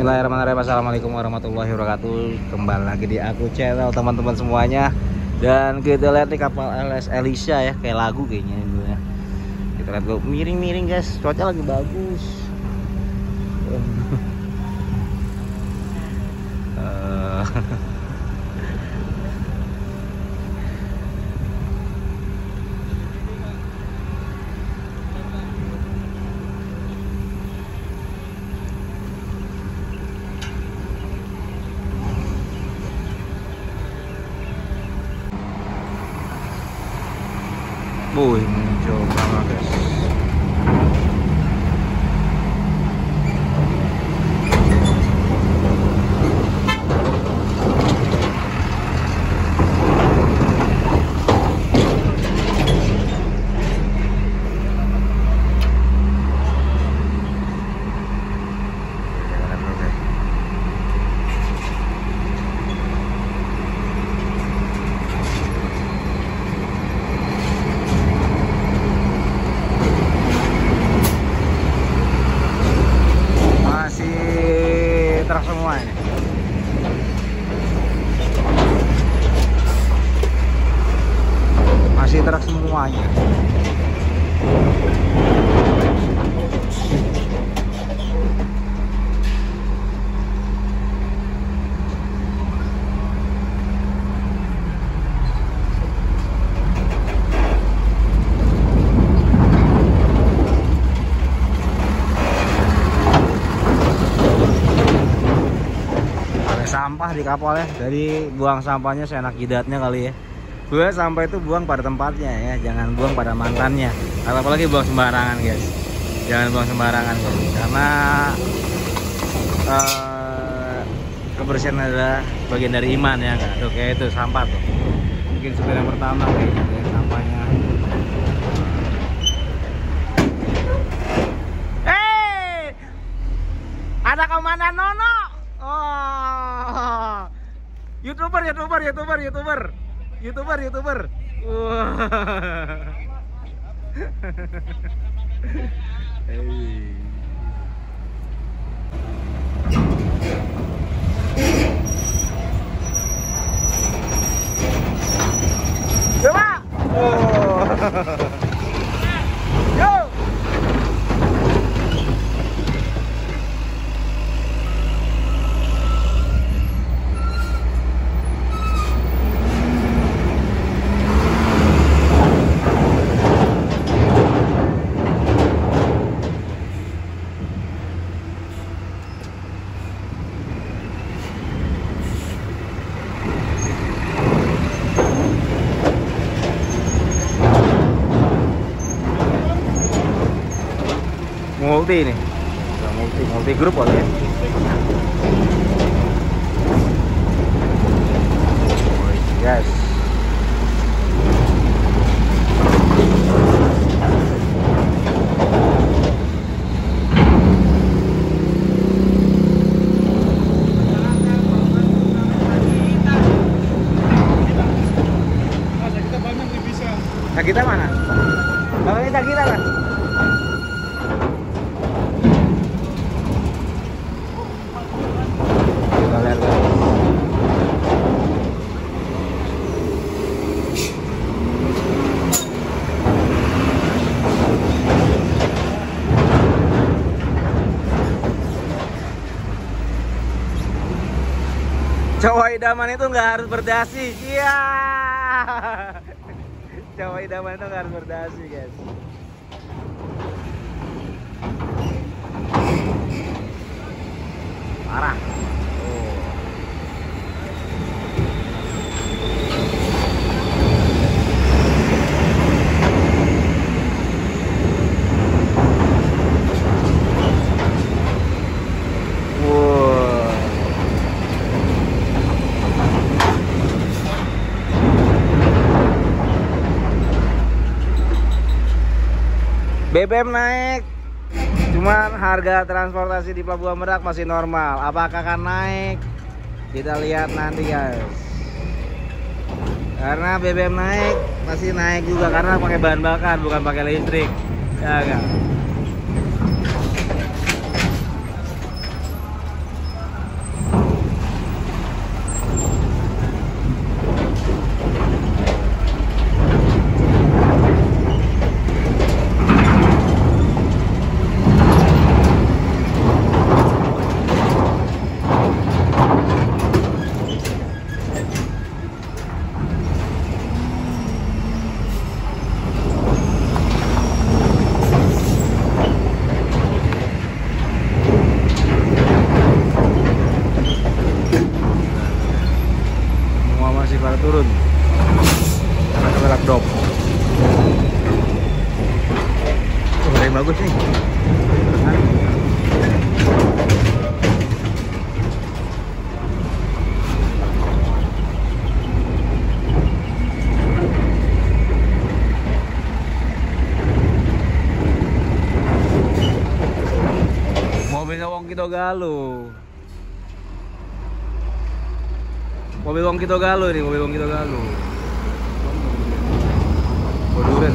Bismillahirrahmanirrahim. Assalamualaikum warahmatullahi wabarakatuh. Kembali lagi di aku channel teman-teman semuanya. Dan kita lihat nih kapal LS Elisha ya, kayak lagu kayaknya dulu ya. Kita lihat gue miring-miring guys, cuaca lagi bagus. Wih, muncul banget guys. Truk semua ini. Masih truk semuanya. Sampah di kapal ya, jadi buang sampahnya seenak jidatnya kali ya. Gue sampah itu buang pada tempatnya ya, jangan buang pada mantannya. Apalagi buang sembarangan guys, jangan buang sembarangan guys, karena kebersihan adalah bagian dari iman ya kan. Tuh kayak itu sampah tuh, mungkin supir yang pertama kayaknya ya, sampahnya. Ada komandan Nono. Oh, YouTuber. Hey. Coba. Oh. Yo. Multi ini, multi grup kali ya. Yes. Nah, kita mana? Kalau kita kan? Cowok idaman itu nggak harus berdasi, iya. Cowok idaman itu nggak harus berdasi, guys. Parah. BBM naik, cuman harga transportasi di Pelabuhan Merak masih normal. Apakah akan naik? Kita lihat nanti guys. Karena BBM naik, masih naik juga karena pakai bahan bakar bukan pakai listrik. Ya kan? masih pada turun karena kelelap drop. Ada yang bagus nih. Mobilnya Wong Kitogalo. Mobil Wong Kitogalo nih, mobil Wong Kitogalo. Boduren.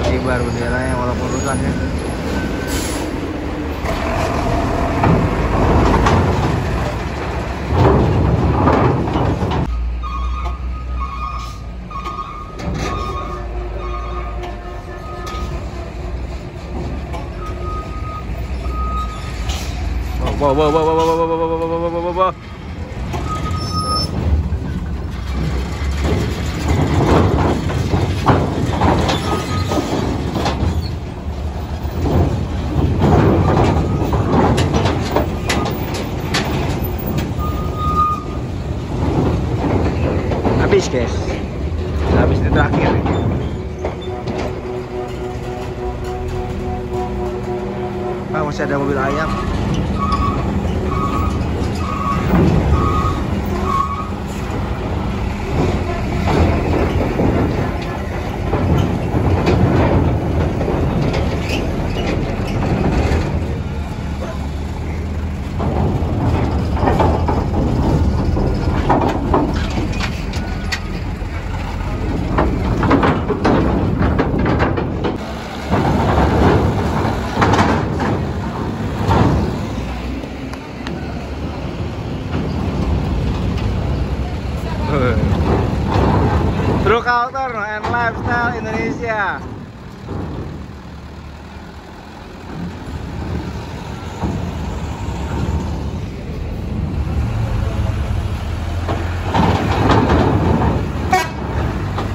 Kibar benderanya walaupun rusak ya. Wow. Habis guys, habis ini terakhir. Ah, masih ada mobil ayam. Truk Autor and Lifestyle Indonesia.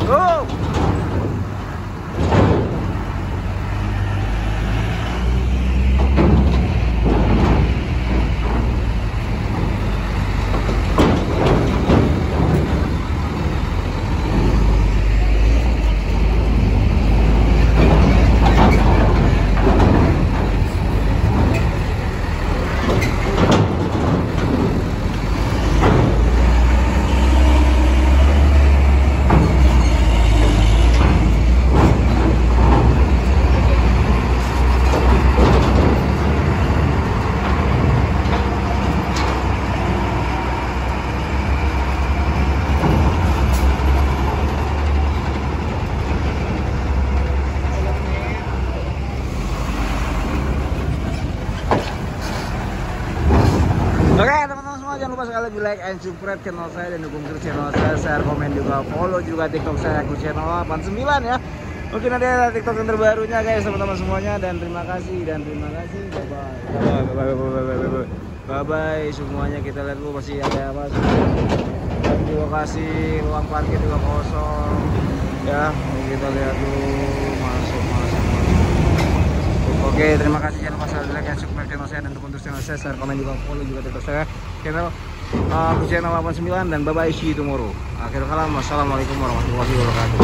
Go! Oke teman-teman semua, jangan lupa sekali lagi like and subscribe channel saya dan dukung terus channel saya, share, komen juga, follow juga TikTok saya, aku channel 89 ya. Mungkin ada TikTok yang terbarunya guys teman-teman semuanya, dan terima kasih bye bye semuanya. Kita lihat dulu masih ada apa, dan juga kasih ruang parkir juga kosong ya. Kita lihat dulu, masuk. Oke, terima kasih, jangan lupa like dan subscribe channel saya dan dukung terus channel saya, share, komen juga, follow juga TikTok saya, channel aku channel 89, dan bye bye, see you tomorrow. Akhirul kalam, wassalamualaikum warahmatullahi wabarakatuh.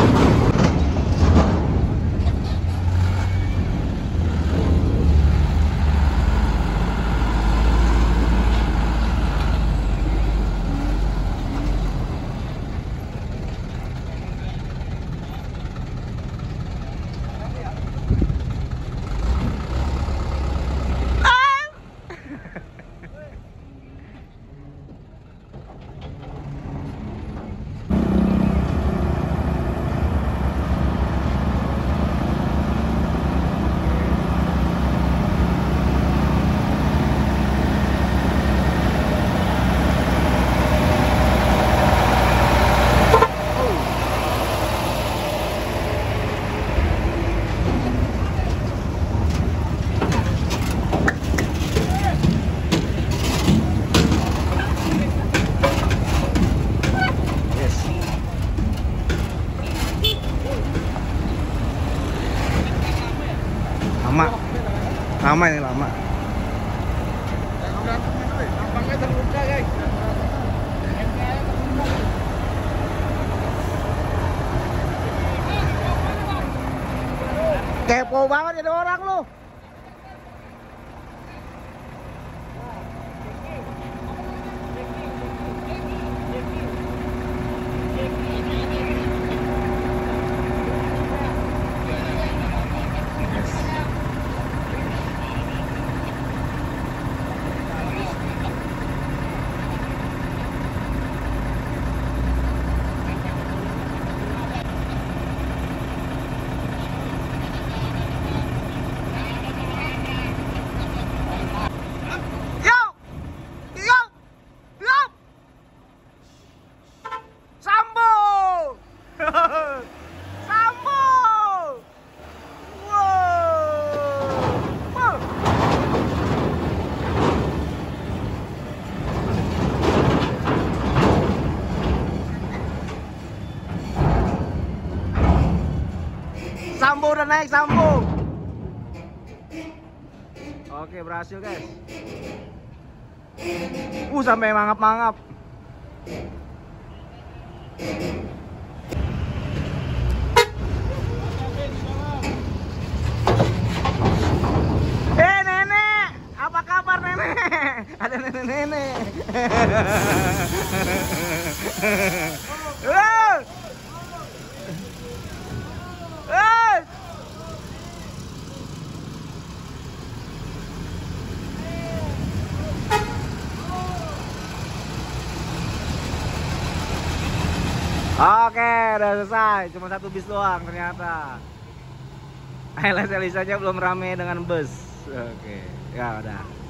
Lama ini lama. Nampaknya terbuka guys. Kepo banget ada orang lu. Sambo udah naik, Sambo. Oke, berhasil guys. Sampai mangap-mangap. Nenek, apa kabar nenek? Ada nenek-nenek. Oke, udah selesai. Cuma satu bis doang ternyata. LS Elisanya belum rame dengan bus. Oke, ya udah.